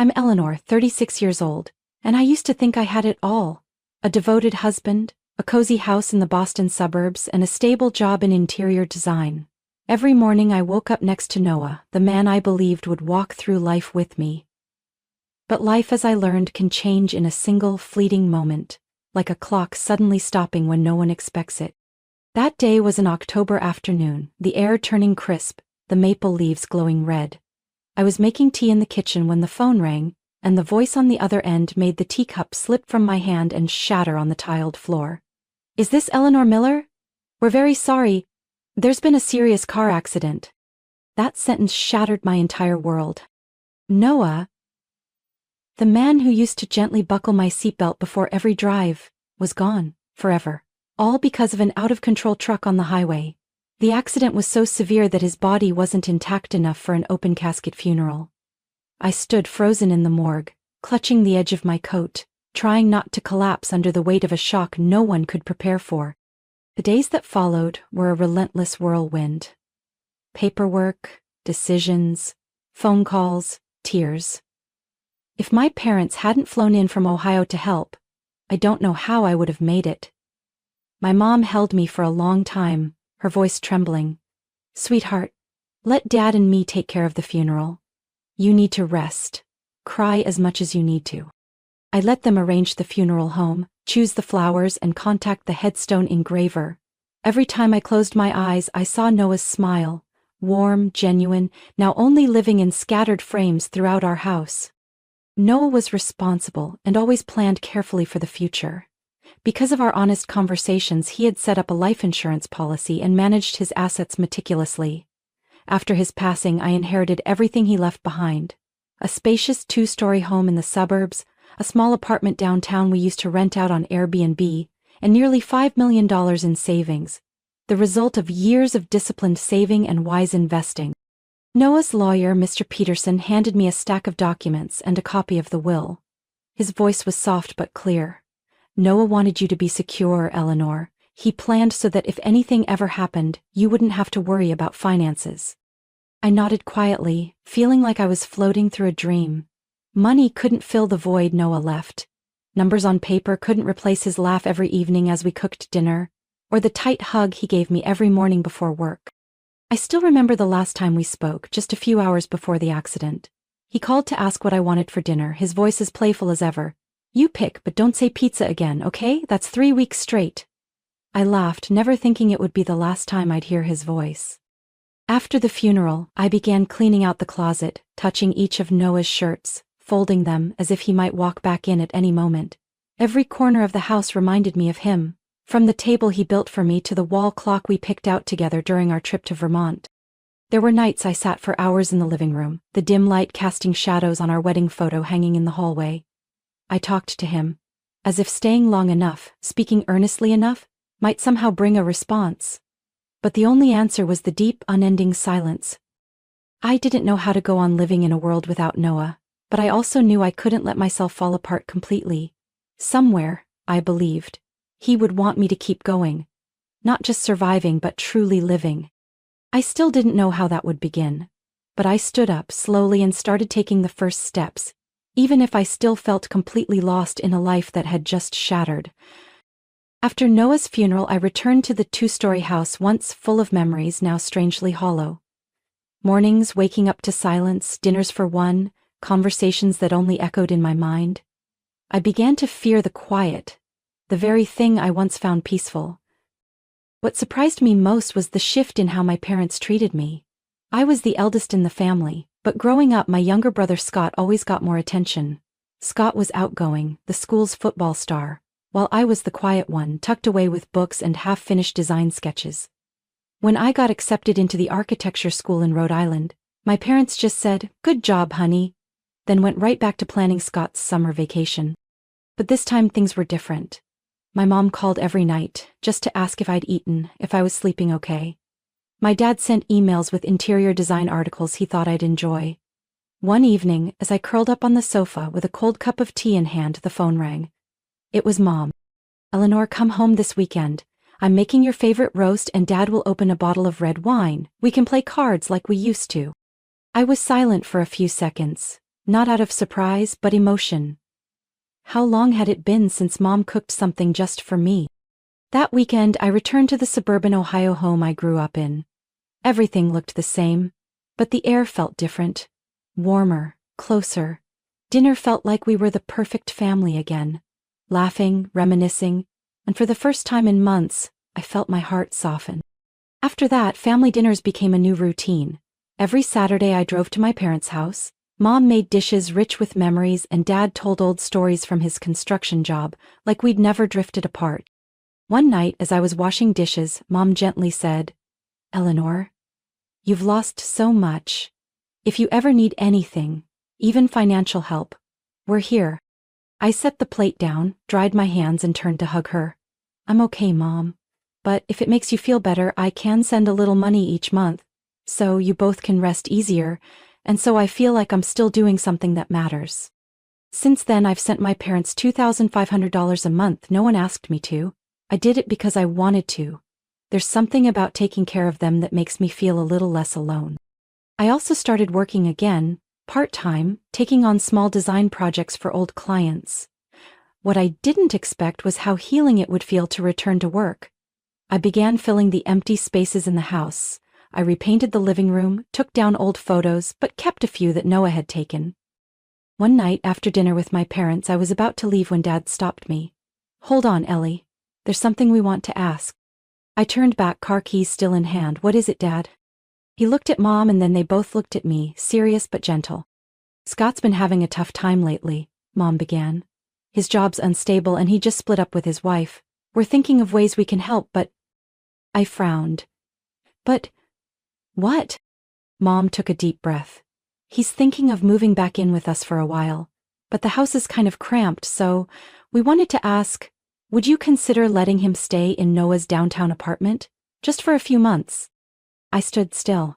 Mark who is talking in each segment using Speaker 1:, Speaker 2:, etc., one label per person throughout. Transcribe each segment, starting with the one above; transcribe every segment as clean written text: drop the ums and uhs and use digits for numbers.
Speaker 1: I'm Eleanor, 36 years old, and I used to think I had it all. A devoted husband, a cozy house in the Boston suburbs, and a stable job in interior design. Every morning I woke up next to Noah, the man I believed would walk through life with me. But life, as I learned, can change in a single, fleeting moment, like a clock suddenly stopping when no one expects it. That day was an October afternoon, the air turning crisp, the maple leaves glowing red. I was making tea in the kitchen when the phone rang, and the voice on the other end made the teacup slip from my hand and shatter on the tiled floor. "Is this Eleanor Miller? We're very sorry. There's been a serious car accident." That sentence shattered my entire world. Noah, the man who used to gently buckle my seatbelt before every drive, was gone, forever. All because of an out-of-control truck on the highway. The accident was so severe that his body wasn't intact enough for an open-casket funeral. I stood frozen in the morgue, clutching the edge of my coat, trying not to collapse under the weight of a shock no one could prepare for. The days that followed were a relentless whirlwind. Paperwork, decisions, phone calls, tears. If my parents hadn't flown in from Ohio to help, I don't know how I would have made it. My mom held me for a long time, her voice trembling. "Sweetheart, let Dad and me take care of the funeral. You need to rest. Cry as much as you need to." I let them arrange the funeral home, choose the flowers, and contact the headstone engraver. Every time I closed my eyes, I saw Noah's smile, warm, genuine, now only living in scattered frames throughout our house. Noah was responsible and always planned carefully for the future. Because of our honest conversations, he had set up a life insurance policy and managed his assets meticulously. After his passing, I inherited everything he left behind. A spacious 2-story home in the suburbs, a small apartment downtown we used to rent out on Airbnb, and nearly $5 million in savings, the result of years of disciplined saving and wise investing. Noah's lawyer, Mr. Peterson, handed me a stack of documents and a copy of the will. His voice was soft but clear. "Noah wanted you to be secure, Eleanor. He planned so that if anything ever happened, you wouldn't have to worry about finances." I nodded quietly, feeling like I was floating through a dream. Money couldn't fill the void Noah left. Numbers on paper couldn't replace his laugh every evening as we cooked dinner, or the tight hug he gave me every morning before work. I still remember the last time we spoke, just a few hours before the accident. He called to ask what I wanted for dinner, his voice as playful as ever. "You pick, but don't say pizza again, okay? That's 3 weeks straight." I laughed, never thinking it would be the last time I'd hear his voice. After the funeral, I began cleaning out the closet, touching each of Noah's shirts, folding them as if he might walk back in at any moment. Every corner of the house reminded me of him, from the table he built for me to the wall clock we picked out together during our trip to Vermont. There were nights I sat for hours in the living room, the dim light casting shadows on our wedding photo hanging in the hallway. I talked to him, as if staying long enough, speaking earnestly enough, might somehow bring a response. But the only answer was the deep, unending silence. I didn't know how to go on living in a world without Noah, but I also knew I couldn't let myself fall apart completely. Somewhere, I believed, he would want me to keep going. Not just surviving but truly living. I still didn't know how that would begin. But I stood up slowly and started taking the first steps, even if I still felt completely lost in a life that had just shattered. After Noah's funeral, I returned to the 2-story house once full of memories, now strangely hollow. Mornings waking up to silence, dinners for one, conversations that only echoed in my mind. I began to fear the quiet, the very thing I once found peaceful. What surprised me most was the shift in how my parents treated me. I was the eldest in the family, but growing up my younger brother Scott always got more attention. Scott was outgoing, the school's football star, while I was the quiet one, tucked away with books and half-finished design sketches. When I got accepted into the architecture school in Rhode Island, my parents just said, "Good job, honey," then went right back to planning Scott's summer vacation. But this time things were different. My mom called every night, just to ask if I'd eaten, if I was sleeping okay. My dad sent emails with interior design articles he thought I'd enjoy. One evening, as I curled up on the sofa with a cold cup of tea in hand, the phone rang. It was Mom. "Eleanor, come home this weekend. I'm making your favorite roast and Dad will open a bottle of red wine. We can play cards like we used to." I was silent for a few seconds, not out of surprise but emotion. How long had it been since Mom cooked something just for me? That weekend, I returned to the suburban Ohio home I grew up in. Everything looked the same, but the air felt different. Warmer, closer. Dinner felt like we were the perfect family again. Laughing, reminiscing, and for the first time in months, I felt my heart soften. After that, family dinners became a new routine. Every Saturday I drove to my parents' house. Mom made dishes rich with memories and Dad told old stories from his construction job, like we'd never drifted apart. One night, as I was washing dishes, Mom gently said, "Eleanor, you've lost so much. If you ever need anything, even financial help, we're here." I set the plate down, dried my hands and turned to hug her. "I'm okay, Mom. But if it makes you feel better, I can send a little money each month, so you both can rest easier, and so I feel like I'm still doing something that matters." Since then, I've sent my parents $2,500 a month. No one asked me to. I did it because I wanted to. There's something about taking care of them that makes me feel a little less alone. I also started working again, part-time, taking on small design projects for old clients. What I didn't expect was how healing it would feel to return to work. I began filling the empty spaces in the house. I repainted the living room, took down old photos, but kept a few that Noah had taken. One night after dinner with my parents, I was about to leave when Dad stopped me. "Hold on, Ellie. There's something we want to ask." I turned back, car keys still in hand. "What is it, Dad?" He looked at Mom and then they both looked at me, serious but gentle. "Scott's been having a tough time lately," Mom began. "His job's unstable and he just split up with his wife. We're thinking of ways we can help, but..." I frowned. "But what?" Mom took a deep breath. "He's thinking of moving back in with us for a while, but the house is kind of cramped, so we wanted to ask, would you consider letting him stay in Noah's downtown apartment? Just for a few months?" I stood still.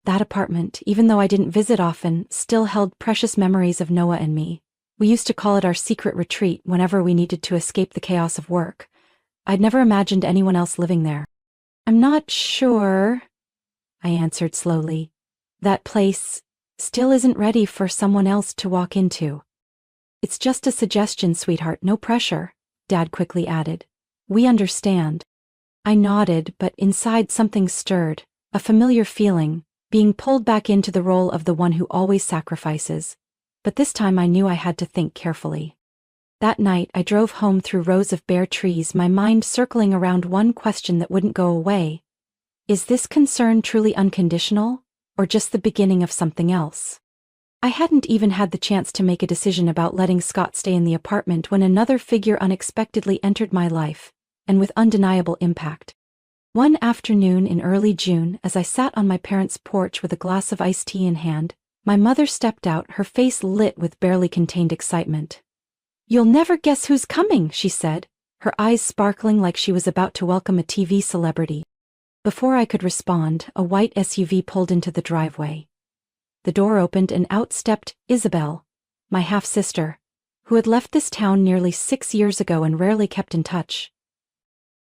Speaker 1: That apartment, even though I didn't visit often, still held precious memories of Noah and me. We used to call it our secret retreat whenever we needed to escape the chaos of work. I'd never imagined anyone else living there. "I'm not sure," I answered slowly. "That place still isn't ready for someone else to walk into." "It's just a suggestion, sweetheart, no pressure," Dad quickly added. "We understand." I nodded, but inside something stirred, a familiar feeling, being pulled back into the role of the one who always sacrifices. But this time I knew I had to think carefully. That night I drove home through rows of bare trees, my mind circling around one question that wouldn't go away. Is this concern truly unconditional, or just the beginning of something else? I hadn't even had the chance to make a decision about letting Scott stay in the apartment when another figure unexpectedly entered my life, and with undeniable impact. One afternoon in early June, as I sat on my parents' porch with a glass of iced tea in hand, my mother stepped out, her face lit with barely contained excitement. "You'll never guess who's coming," she said, her eyes sparkling like she was about to welcome a TV celebrity. Before I could respond, a white SUV pulled into the driveway. The door opened and out stepped Isabel, my half-sister, who had left this town nearly 6 years ago and rarely kept in touch.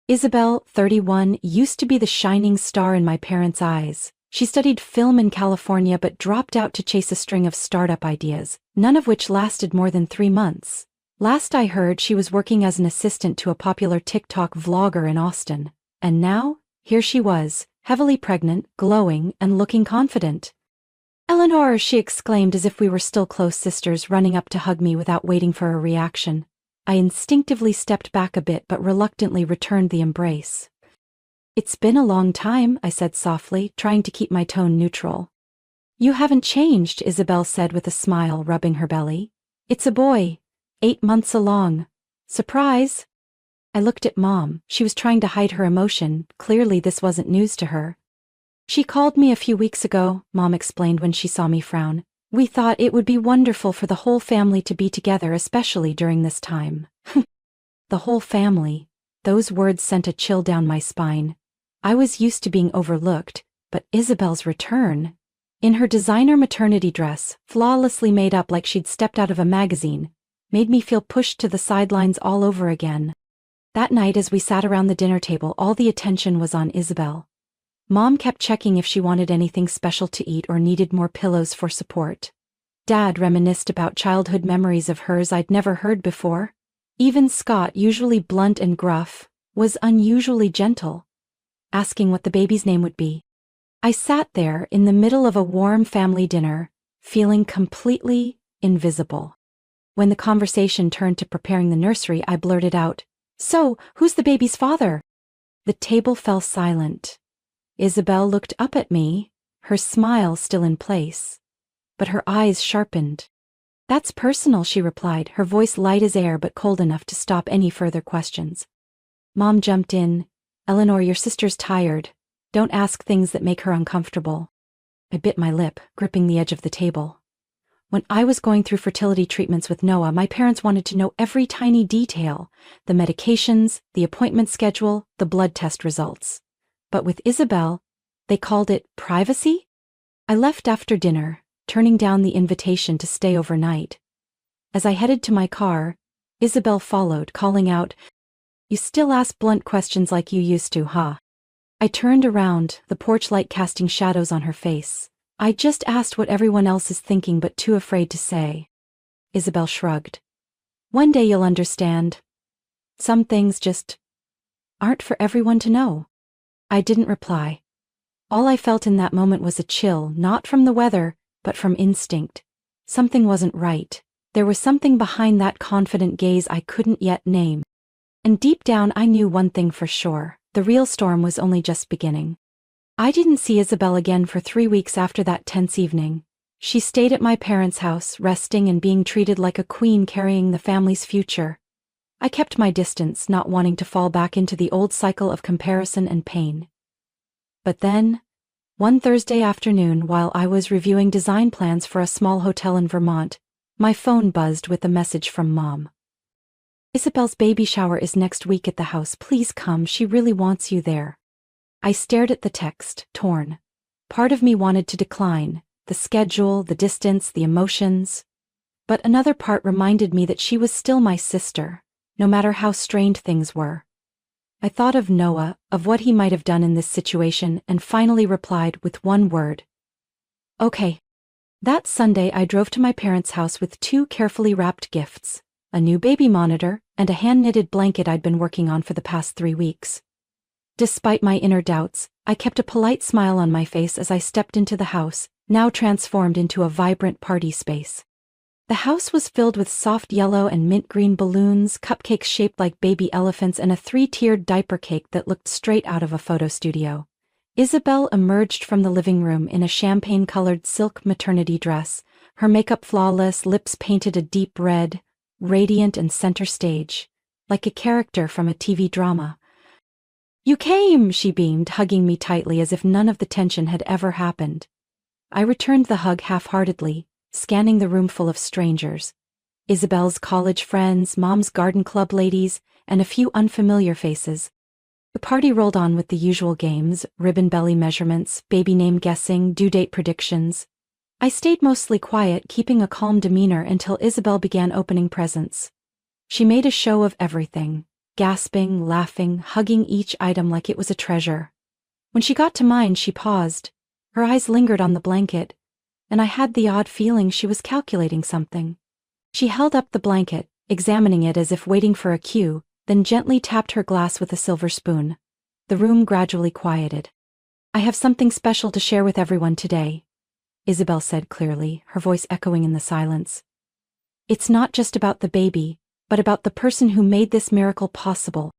Speaker 1: Isabel, 31, used to be the shining star in my parents' eyes. She studied film in California but dropped out to chase a string of startup ideas, none of which lasted more than 3 months. Last I heard, she was working as an assistant to a popular TikTok vlogger in Austin. And now, here she was, heavily pregnant, glowing, and looking confident. "Eleanor," she exclaimed as if we were still close sisters, running up to hug me without waiting for a reaction. I instinctively stepped back a bit but reluctantly returned the embrace. "It's been a long time," I said softly, trying to keep my tone neutral. "You haven't changed," Isabel said with a smile, rubbing her belly. "It's a boy, 8 months along. Surprise!" I looked at Mom. She was trying to hide her emotion. Clearly this wasn't news to her. "She called me a few weeks ago," Mom explained when she saw me frown. "We thought it would be wonderful for the whole family to be together, especially during this time." The whole family. Those words sent a chill down my spine. I was used to being overlooked, but Isabel's return, in her designer maternity dress, flawlessly made up like she'd stepped out of a magazine, made me feel pushed to the sidelines all over again. That night as we sat around the dinner table, all the attention was on Isabel. Mom kept checking if she wanted anything special to eat or needed more pillows for support. Dad reminisced about childhood memories of hers I'd never heard before. Even Scott, usually blunt and gruff, was unusually gentle, asking what the baby's name would be. I sat there in the middle of a warm family dinner, feeling completely invisible. When the conversation turned to preparing the nursery, I blurted out, "So, who's the baby's father?" The table fell silent. Isabel looked up at me, her smile still in place, but her eyes sharpened. "That's personal," she replied, her voice light as air but cold enough to stop any further questions. Mom jumped in. "Eleanor, your sister's tired. Don't ask things that make her uncomfortable." I bit my lip, gripping the edge of the table. When I was going through fertility treatments with Noah, my parents wanted to know every tiny detail: the medications, the appointment schedule, the blood test results. But with Isabel, they called it privacy? I left after dinner, turning down the invitation to stay overnight. As I headed to my car, Isabel followed, calling out, "You still ask blunt questions like you used to, huh?" I turned around, the porch light casting shadows on her face. "I just asked what everyone else is thinking but too afraid to say." Isabel shrugged. "One day you'll understand. Some things just aren't for everyone to know." I didn't reply. All I felt in that moment was a chill, not from the weather, but from instinct. Something wasn't right. There was something behind that confident gaze I couldn't yet name. And deep down I knew one thing for sure: the real storm was only just beginning. I didn't see Isabel again for 3 weeks after that tense evening. She stayed at my parents' house, resting and being treated like a queen carrying the family's future. I kept my distance, not wanting to fall back into the old cycle of comparison and pain. But then, one Thursday afternoon, while I was reviewing design plans for a small hotel in Vermont, my phone buzzed with a message from Mom. "Isabel's baby shower is next week at the house. Please come, she really wants you there." I stared at the text, torn. Part of me wanted to decline, the schedule, the distance, the emotions. But another part reminded me that she was still my sister, no matter how strained things were. I thought of Noah, of what he might have done in this situation, and finally replied with one word: "Okay." That Sunday I drove to my parents' house with 2 carefully wrapped gifts: a new baby monitor and a hand-knitted blanket I'd been working on for the past 3 weeks. Despite my inner doubts, I kept a polite smile on my face as I stepped into the house, now transformed into a vibrant party space. The house was filled with soft yellow and mint green balloons, cupcakes shaped like baby elephants, and a 3-tiered diaper cake that looked straight out of a photo studio. Isabel emerged from the living room in a champagne-colored silk maternity dress, her makeup flawless, lips painted a deep red, radiant and center stage, like a character from a TV drama. "You came," she beamed, hugging me tightly as if none of the tension had ever happened. I returned the hug half-heartedly, scanning the room full of strangers. Isabel's college friends, Mom's garden club ladies, and a few unfamiliar faces. The party rolled on with the usual games: ribbon belly measurements, baby name guessing, due date predictions. I stayed mostly quiet, keeping a calm demeanor until Isabel began opening presents. She made a show of everything, gasping, laughing, hugging each item like it was a treasure. When she got to mine, she paused. Her eyes lingered on the blanket, and I had the odd feeling she was calculating something. She held up the blanket, examining it as if waiting for a cue, then gently tapped her glass with a silver spoon. The room gradually quieted. "I have something special to share with everyone today," Isabel said clearly, her voice echoing in the silence. "It's not just about the baby, but about the person who made this miracle possible."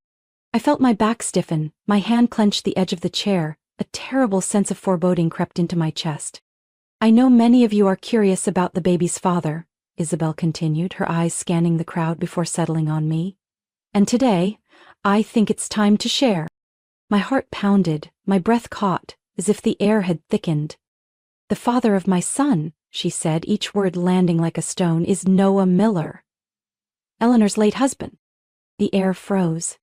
Speaker 1: I felt my back stiffen, my hand clenched the edge of the chair, a terrible sense of foreboding crept into my chest. "I know many of you are curious about the baby's father," Isabel continued, her eyes scanning the crowd before settling on me. "And today, I think it's time to share." My heart pounded, my breath caught, as if the air had thickened. "The father of my son," she said, each word landing like a stone, "is Noah Miller. Eleanor's late husband." The air froze.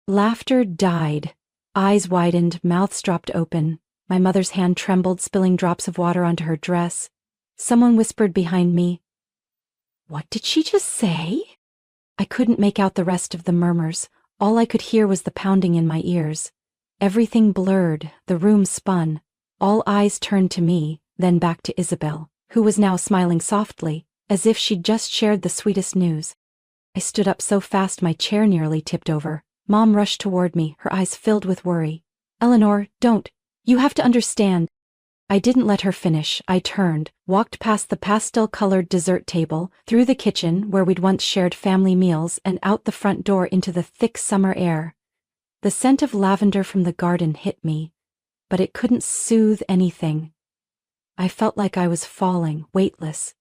Speaker 1: Laughter died. Eyes widened, mouths dropped open. My mother's hand trembled, spilling drops of water onto her dress. Someone whispered behind me, "What did she just say?" I couldn't make out the rest of the murmurs. All I could hear was the pounding in my ears. Everything blurred, the room spun. All eyes turned to me, then back to Isabel, who was now smiling softly, as if she'd just shared the sweetest news. I stood up so fast my chair nearly tipped over. Mom rushed toward me, her eyes filled with worry. "Eleanor, don't. You have to understand." I didn't let her finish. I turned, walked past the pastel-colored dessert table, through the kitchen where we'd once shared family meals, and out the front door into the thick summer air. The scent of lavender from the garden hit me, but it couldn't soothe anything. I felt like I was falling, weightless,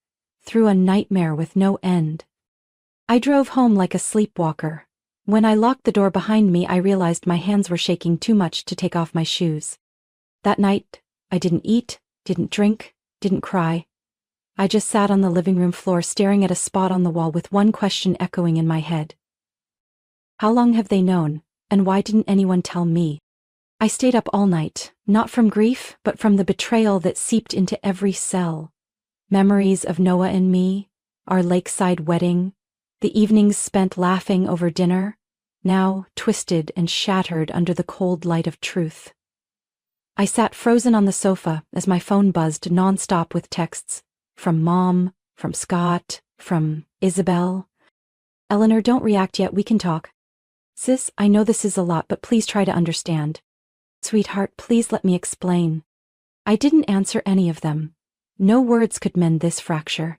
Speaker 1: through a nightmare with no end. I drove home like a sleepwalker. When I locked the door behind me, I realized my hands were shaking too much to take off my shoes. That night, I didn't eat, didn't drink, didn't cry. I just sat on the living room floor staring at a spot on the wall with one question echoing in my head. How long have they known, and why didn't anyone tell me? I stayed up all night, not from grief, but from the betrayal that seeped into every cell. Memories of Noah and me, our lakeside wedding, the evenings spent laughing over dinner, now twisted and shattered under the cold light of truth. I sat frozen on the sofa as my phone buzzed nonstop with texts. From Mom, from Scott, from Isabel. "Eleanor, don't react yet, we can talk." "Sis, I know this is a lot, but please try to understand." "Sweetheart, please let me explain." I didn't answer any of them. No words could mend this fracture.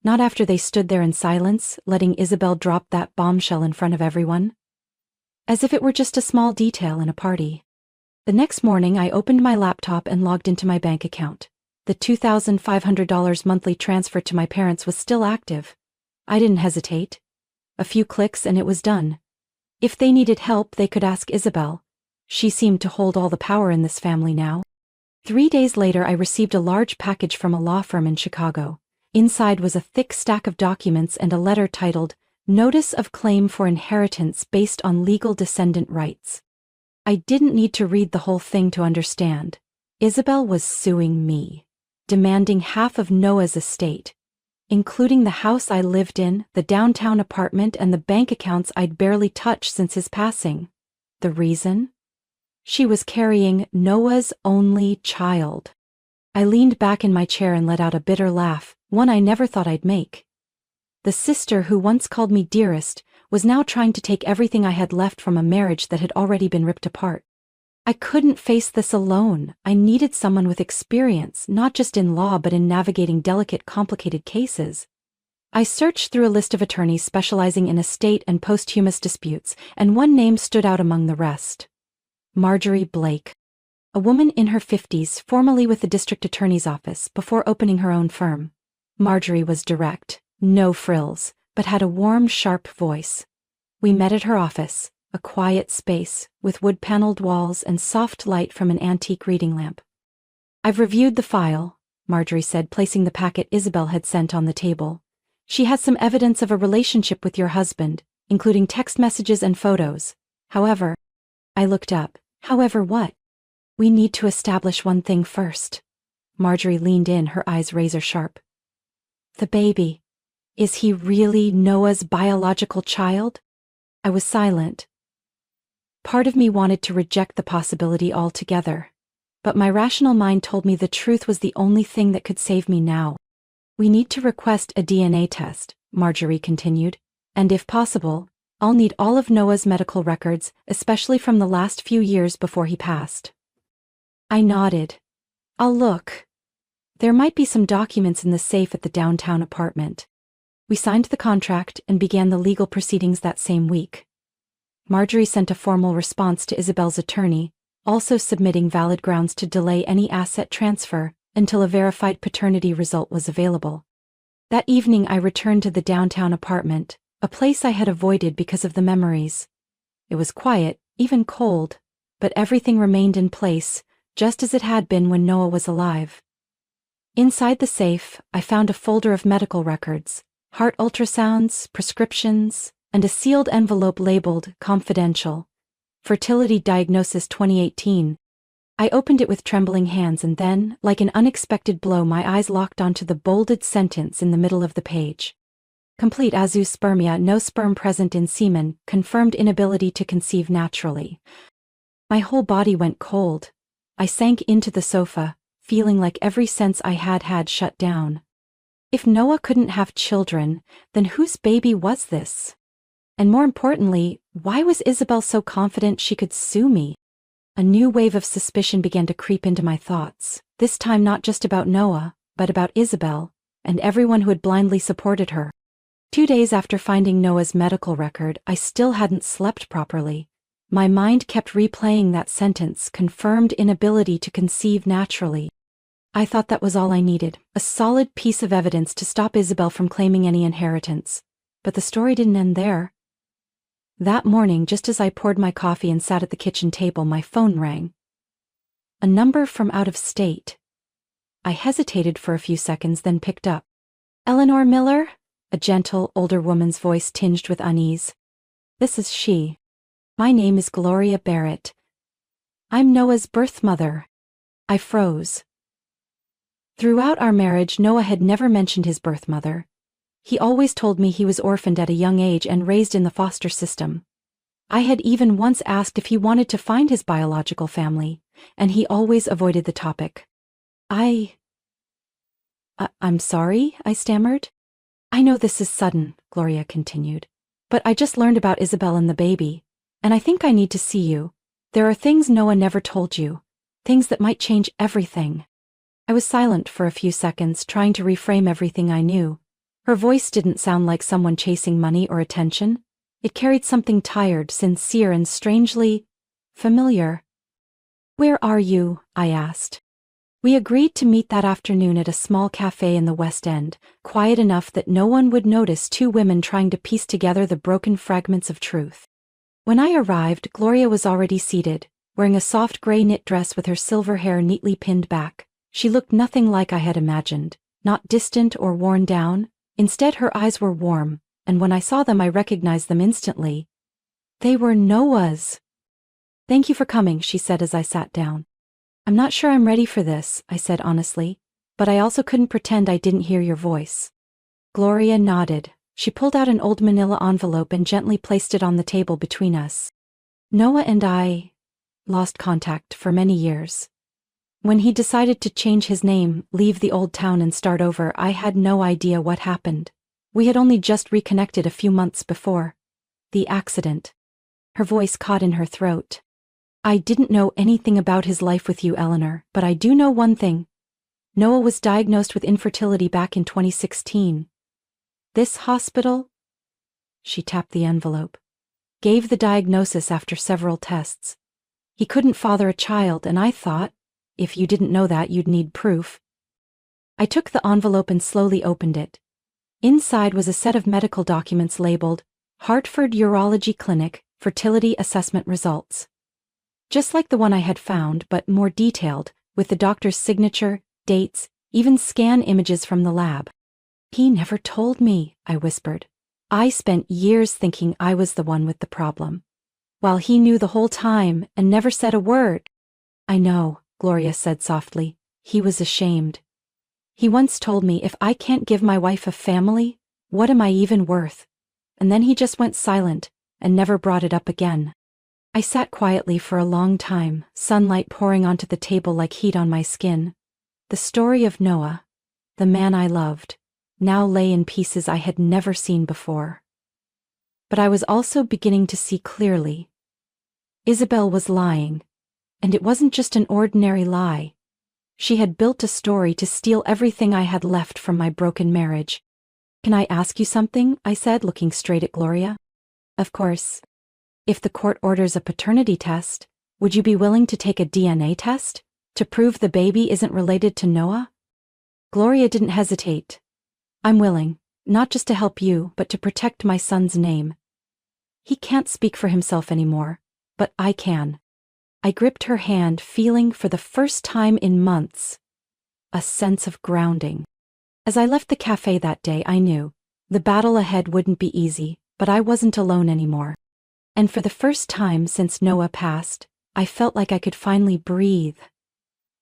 Speaker 1: Not after they stood there in silence, letting Isabel drop that bombshell in front of everyone. As if it were just a small detail in a party. The next morning I opened my laptop and logged into my bank account. The $2,500 monthly transfer to my parents was still active. I didn't hesitate. A few clicks and it was done. If they needed help, they could ask Isabel. She seemed to hold all the power in this family now. 3 days later I received a large package from a law firm in Chicago. Inside was a thick stack of documents and a letter titled, "Notice of Claim for Inheritance Based on Legal Descendant Rights." I didn't need to read the whole thing to understand. Isabel was suing me, demanding half of Noah's estate, including the house I lived in, the downtown apartment, and the bank accounts I'd barely touched since his passing. The reason? She was carrying Noah's only child. I leaned back in my chair and let out a bitter laugh, one I never thought I'd make. The sister who once called me dearest was now trying to take everything I had left from a marriage that had already been ripped apart. I couldn't face this alone. I needed someone with experience, not just in law but in navigating delicate, complicated cases. I searched through a list of attorneys specializing in estate and posthumous disputes, and one name stood out among the rest. Marjorie Blake. A woman in her 50s, formerly with the district attorney's office before opening her own firm. Marjorie was direct, no frills, but had a warm, sharp voice. We met at her office, a quiet space, with wood-paneled walls and soft light from an antique reading lamp. "I've reviewed the file," Marjorie said, placing the packet Isabel had sent on the table. "She has some evidence of a relationship with your husband, including text messages and photos. However," I looked up, "however what?" "We need to establish one thing first." Marjorie leaned in, her eyes razor-sharp. "The baby. Is he really Noah's biological child?" I was silent. Part of me wanted to reject the possibility altogether, but my rational mind told me the truth was the only thing that could save me now. "We need to request a DNA test," Marjorie continued, "and if possible, I'll need all of Noah's medical records, especially from the last few years before he passed." I nodded. "I'll look. There might be some documents in the safe at the downtown apartment." We signed the contract and began the legal proceedings that same week. Marjorie sent a formal response to Isabel's attorney, also submitting valid grounds to delay any asset transfer until a verified paternity result was available. That evening I returned to the downtown apartment, a place I had avoided because of the memories. It was quiet, even cold, but everything remained in place, just as it had been when Noah was alive. Inside the safe, I found a folder of medical records, heart ultrasounds, prescriptions, and a sealed envelope labeled Confidential. Fertility Diagnosis 2018. I opened it with trembling hands and then, like an unexpected blow, my eyes locked onto the bolded sentence in the middle of the page. Complete azoospermia, no sperm present in semen, confirmed inability to conceive naturally. My whole body went cold. I sank into the sofa, feeling like every sense I had shut down. If Noah couldn't have children, then whose baby was this? And more importantly, why was Isabel so confident she could sue me? A new wave of suspicion began to creep into my thoughts, this time not just about Noah, but about Isabel, and everyone who had blindly supported her. 2 days after finding Noah's medical record, I still hadn't slept properly. My mind kept replaying that sentence, confirmed inability to conceive naturally. I thought that was all I needed, a solid piece of evidence to stop Isabel from claiming any inheritance. But the story didn't end there. That morning, just as I poured my coffee and sat at the kitchen table, my phone rang. A number from out of state. I hesitated for a few seconds, then picked up. "Eleanor Miller?" A gentle, older woman's voice tinged with unease. "This is she. My name is Gloria Barrett. I'm Noah's birth mother." I froze. Throughout our marriage, Noah had never mentioned his birth mother. He always told me he was orphaned at a young age and raised in the foster system. I had even once asked if he wanted to find his biological family, and he always avoided the topic. I'm sorry," I stammered. "I know this is sudden," Gloria continued, "but I just learned about Isabel and the baby, and I think I need to see you. There are things Noah never told you, things that might change everything." I was silent for a few seconds, trying to reframe everything I knew. Her voice didn't sound like someone chasing money or attention. It carried something tired, sincere, and strangely familiar. "Where are you?" I asked. We agreed to meet that afternoon at a small cafe in the West End, quiet enough that no one would notice two women trying to piece together the broken fragments of truth. When I arrived, Gloria was already seated, wearing a soft gray knit dress with her silver hair neatly pinned back. She looked nothing like I had imagined, not distant or worn down. Instead, her eyes were warm, and when I saw them I recognized them instantly. They were Noah's. "Thank you for coming," she said as I sat down. "I'm not sure I'm ready for this," I said honestly, "but I also couldn't pretend I didn't hear your voice." Gloria nodded. She pulled out an old manila envelope and gently placed it on the table between us. "Noah and I lost contact for many years. When he decided to change his name, leave the old town and start over, I had no idea what happened. We had only just reconnected a few months before. The accident." Her voice caught in her throat. "I didn't know anything about his life with you, Eleanor, but I do know one thing. Noah was diagnosed with infertility back in 2016. This hospital," she tapped the envelope, "gave the diagnosis after several tests. He couldn't father a child, and I thought, if you didn't know that, you'd need proof." I took the envelope and slowly opened it. Inside was a set of medical documents labeled Hartford Urology Clinic, Fertility Assessment Results. Just like the one I had found, but more detailed, with the doctor's signature, dates, even scan images from the lab. "He never told me," I whispered. "I spent years thinking I was the one with the problem, while he knew the whole time and never said a word." "I know," Gloria said softly. "He was ashamed. He once told me, if I can't give my wife a family, what am I even worth? And then he just went silent and never brought it up again." I sat quietly for a long time, sunlight pouring onto the table like heat on my skin. The story of Noah, the man I loved, now lay in pieces I had never seen before. But I was also beginning to see clearly. Isabel was lying, and it wasn't just an ordinary lie. She had built a story to steal everything I had left from my broken marriage. "Can I ask you something?" I said, looking straight at Gloria. "Of course. If the court orders a paternity test, would you be willing to take a DNA test to prove the baby isn't related to Noah?" Gloria didn't hesitate. "I'm willing, not just to help you, but to protect my son's name. He can't speak for himself anymore, but I can." I gripped her hand, feeling for the first time in months a sense of grounding. As I left the cafe that day, I knew the battle ahead wouldn't be easy, but I wasn't alone anymore. And for the first time since Noah passed, I felt like I could finally breathe.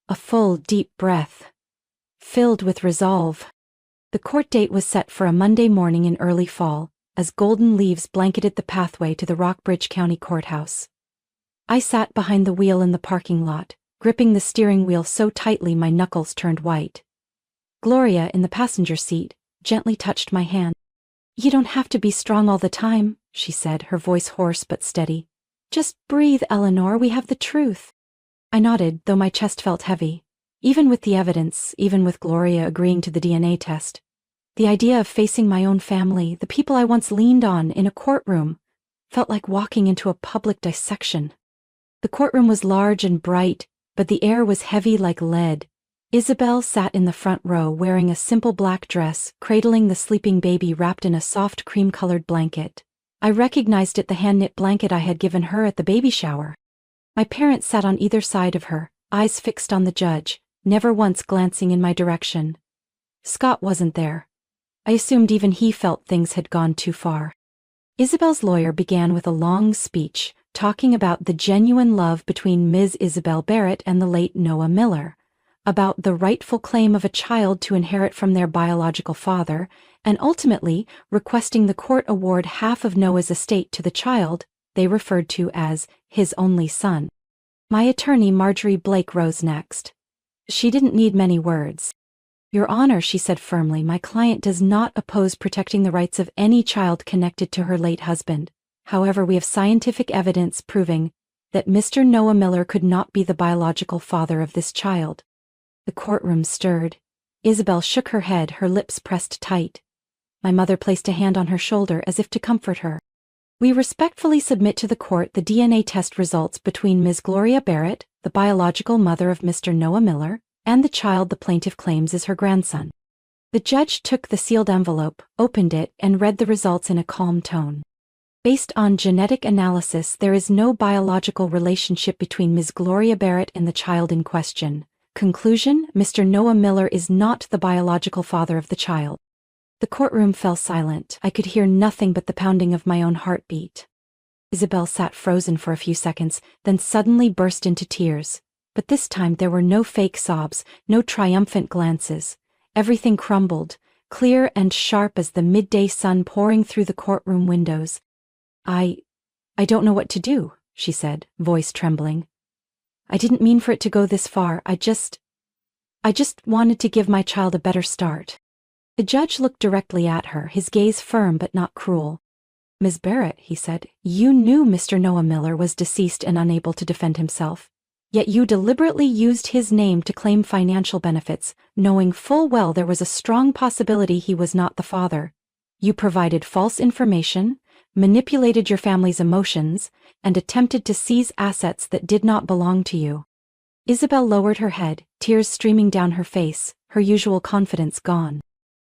Speaker 1: A full, deep breath, filled with resolve. The court date was set for a Monday morning in early fall, as golden leaves blanketed the pathway to the Rockbridge County Courthouse. I sat behind the wheel in the parking lot, gripping the steering wheel so tightly my knuckles turned white. Gloria, in the passenger seat, gently touched my hand. "You don't have to be strong all the time," she said, her voice hoarse but steady. "Just breathe, Eleanor, we have the truth." I nodded, though my chest felt heavy. Even with the evidence, even with Gloria agreeing to the DNA test, the idea of facing my own family, the people I once leaned on, in a courtroom, felt like walking into a public dissection. The courtroom was large and bright, but the air was heavy like lead. Isabel sat in the front row wearing a simple black dress, cradling the sleeping baby wrapped in a soft cream-colored blanket. I recognized it, the hand-knit blanket I had given her at the baby shower. My parents sat on either side of her, eyes fixed on the judge, never once glancing in my direction. Scott wasn't there. I assumed even he felt things had gone too far. Isabel's lawyer began with a long speech, talking about the genuine love between Ms. Isabel Barrett and the late Noah Miller, about the rightful claim of a child to inherit from their biological father, and ultimately requesting the court award half of Noah's estate to the child they referred to as his only son. My attorney, Marjorie Blake, rose next. She didn't need many words. "Your Honor," she said firmly, "my client does not oppose protecting the rights of any child connected to her late husband. However, we have scientific evidence proving that Mr. Noah Miller could not be the biological father of this child." The courtroom stirred. Isabel shook her head, her lips pressed tight. My mother placed a hand on her shoulder as if to comfort her. "We respectfully submit to the court the DNA test results between Ms. Gloria Barrett, the biological mother of Mr. Noah Miller, and the child the plaintiff claims is her grandson." The judge took the sealed envelope, opened it, and read the results in a calm tone. "Based on genetic analysis, there is no biological relationship between Ms. Gloria Barrett and the child in question. Conclusion: Mr. Noah Miller is not the biological father of the child." The courtroom fell silent. I could hear nothing but the pounding of my own heartbeat. Isabel sat frozen for a few seconds, then suddenly burst into tears. But this time there were no fake sobs, no triumphant glances. Everything crumbled, clear and sharp as the midday sun pouring through the courtroom windows. I don't know what to do," she said, voice trembling. "I didn't mean for it to go this far. I just wanted to give my child a better start." The judge looked directly at her, his gaze firm but not cruel. "Ms. Barrett," he said, "you knew Mr. Noah Miller was deceased and unable to defend himself. Yet you deliberately used his name to claim financial benefits, knowing full well there was a strong possibility he was not the father. You provided false information, manipulated your family's emotions, and attempted to seize assets that did not belong to you." Isabel lowered her head, tears streaming down her face, her usual confidence gone.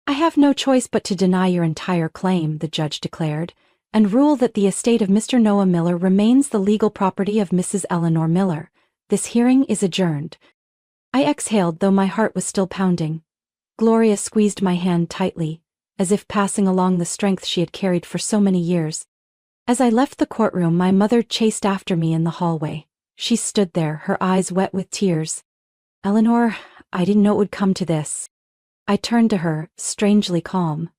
Speaker 1: "I have no choice but to deny your entire claim," the judge declared, "and rule that the estate of Mr. Noah Miller remains the legal property of Mrs. Eleanor Miller. This hearing is adjourned." I exhaled, though my heart was still pounding. Gloria squeezed my hand tightly, as if passing along the strength she had carried for so many years. As I left the courtroom, my mother chased after me in the hallway. She stood there, her eyes wet with tears. "Eleanor, I didn't know it would come to this." I turned to her, strangely calm.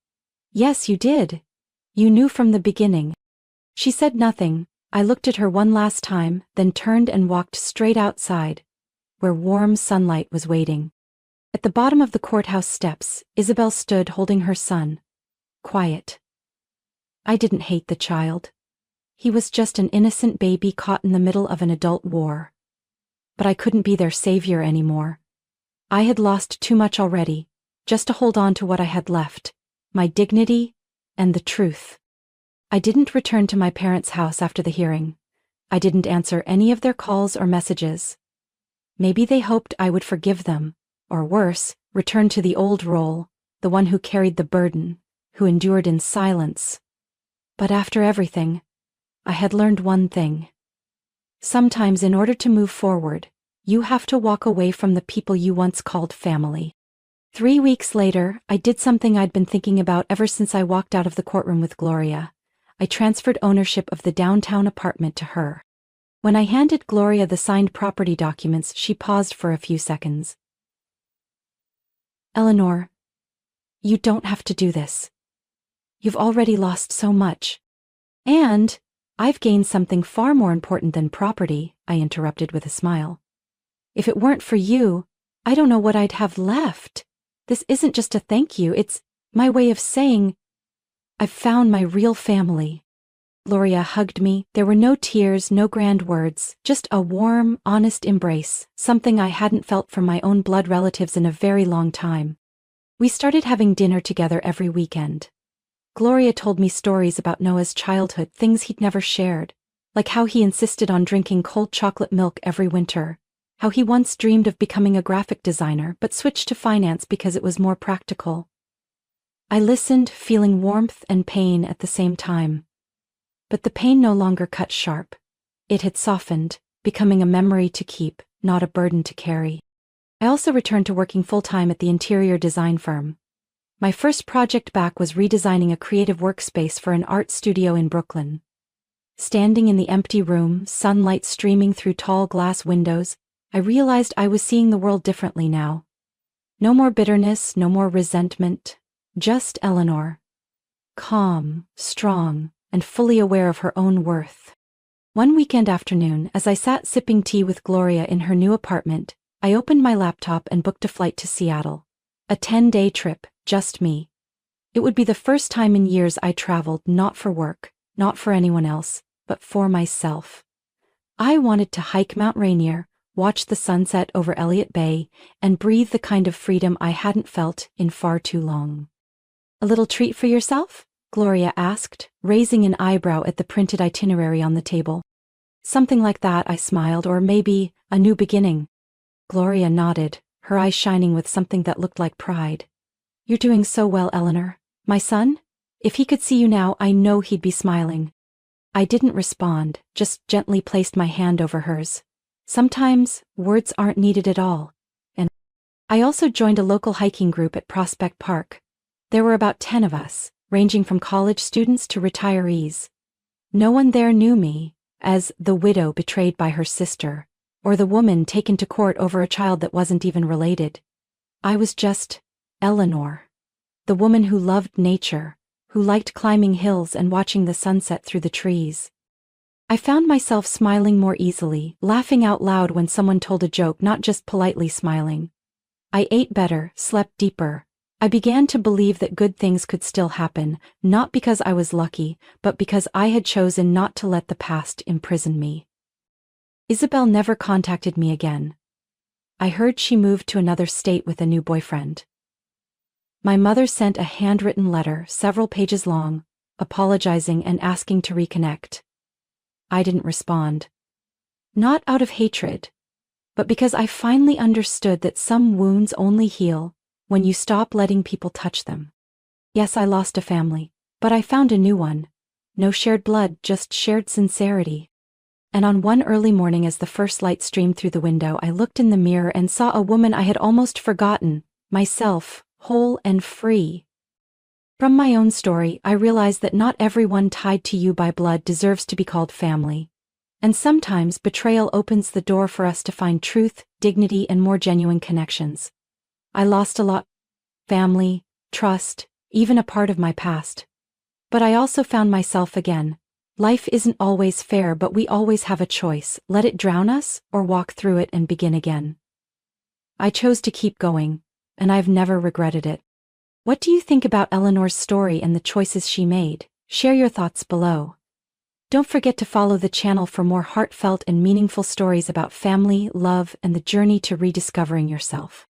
Speaker 1: "Yes, you did. You knew from the beginning." She said nothing. I looked at her one last time, then turned and walked straight outside, where warm sunlight was waiting. At the bottom of the courthouse steps, Isabel stood holding her son. Quiet. I didn't hate the child. He was just an innocent baby caught in the middle of an adult war. But I couldn't be their savior anymore. I had lost too much already, just to hold on to what I had left, my dignity and the truth. I didn't return to my parents' house after the hearing. I didn't answer any of their calls or messages. Maybe they hoped I would forgive them, or worse, return to the old role, the one who carried the burden, who endured in silence. But after everything, I had learned one thing. Sometimes in order to move forward, you have to walk away from the people you once called family. 3 weeks later, I did something I'd been thinking about ever since I walked out of the courtroom with Gloria. I transferred ownership of the downtown apartment to her. When I handed Gloria the signed property documents, she paused for a few seconds. "Eleanor, you don't have to do this. You've already lost so much. And I've gained something far more important than property," I interrupted with a smile. "If it weren't for you, I don't know what I'd have left. This isn't just a thank you, it's My way of saying, I've found my real family. Gloria hugged me. There were no tears, no grand words, just a warm, honest embrace, something I hadn't felt from my own blood relatives in a very long time. We started having dinner together every weekend. Gloria told me stories about Noah's childhood, things he'd never shared, like how he insisted on drinking cold chocolate milk every winter, how he once dreamed of becoming a graphic designer but switched to finance because it was more practical. I listened, feeling warmth and pain at the same time. But the pain no longer cut sharp. It had softened, becoming a memory to keep, not a burden to carry. I also returned to working full-time at the interior design firm. My first project back was redesigning a creative workspace for an art studio in Brooklyn. Standing in the empty room, sunlight streaming through tall glass windows, I realized I was seeing the world differently now. No more bitterness, no more resentment, just Eleanor. Calm, strong, and fully aware of her own worth. One weekend afternoon, as I sat sipping tea with Gloria in her new apartment, I opened my laptop and booked a flight to Seattle. A 10-day trip, just me. It would be the first time in years I traveled not for work, not for anyone else, but for myself. I wanted to hike Mount Rainier, watch the sunset over Elliott Bay, and breathe the kind of freedom I hadn't felt in far too long. A little treat for yourself? Gloria asked, raising an eyebrow at the printed itinerary on the table. Something like that, I smiled, or maybe a new beginning. Gloria nodded, her eyes shining with something that looked like pride. You're doing so well, Eleanor. My son? If he could see you now, I know he'd be smiling. I didn't respond, just gently placed my hand over hers. Sometimes, words aren't needed at all. And I also joined a local hiking group at Prospect Park. There were about 10 of us, ranging from college students to retirees. No one there knew me as the widow betrayed by her sister, or the woman taken to court over a child that wasn't even related. I was just Eleanor, the woman who loved nature, who liked climbing hills and watching the sunset through the trees. I found myself smiling more easily, laughing out loud when someone told a joke, not just politely smiling. I ate better, slept deeper. I began to believe that good things could still happen, not because I was lucky, but because I had chosen not to let the past imprison me. Isabel never contacted me again. I heard she moved to another state with a new boyfriend. My mother sent a handwritten letter, several pages long, apologizing and asking to reconnect. I didn't respond. Not out of hatred, but because I finally understood that some wounds only heal when you stop letting people touch them. Yes, I lost a family, but I found a new one. No shared blood, just shared sincerity. And on one early morning, as the first light streamed through the window, I looked in the mirror and saw a woman I had almost forgotten, myself, whole and free. From my own story, I realized that not everyone tied to you by blood deserves to be called family. And sometimes betrayal opens the door for us to find truth, dignity, and more genuine connections. I lost a lot: family, trust, even a part of my past. But I also found myself again. Life isn't always fair, but we always have a choice: let it drown us, or walk through it and begin again. I chose to keep going, and I've never regretted it. What do you think about Eleanor's story and the choices she made? Share your thoughts below. Don't forget to follow the channel for more heartfelt and meaningful stories about family, love, and the journey to rediscovering yourself.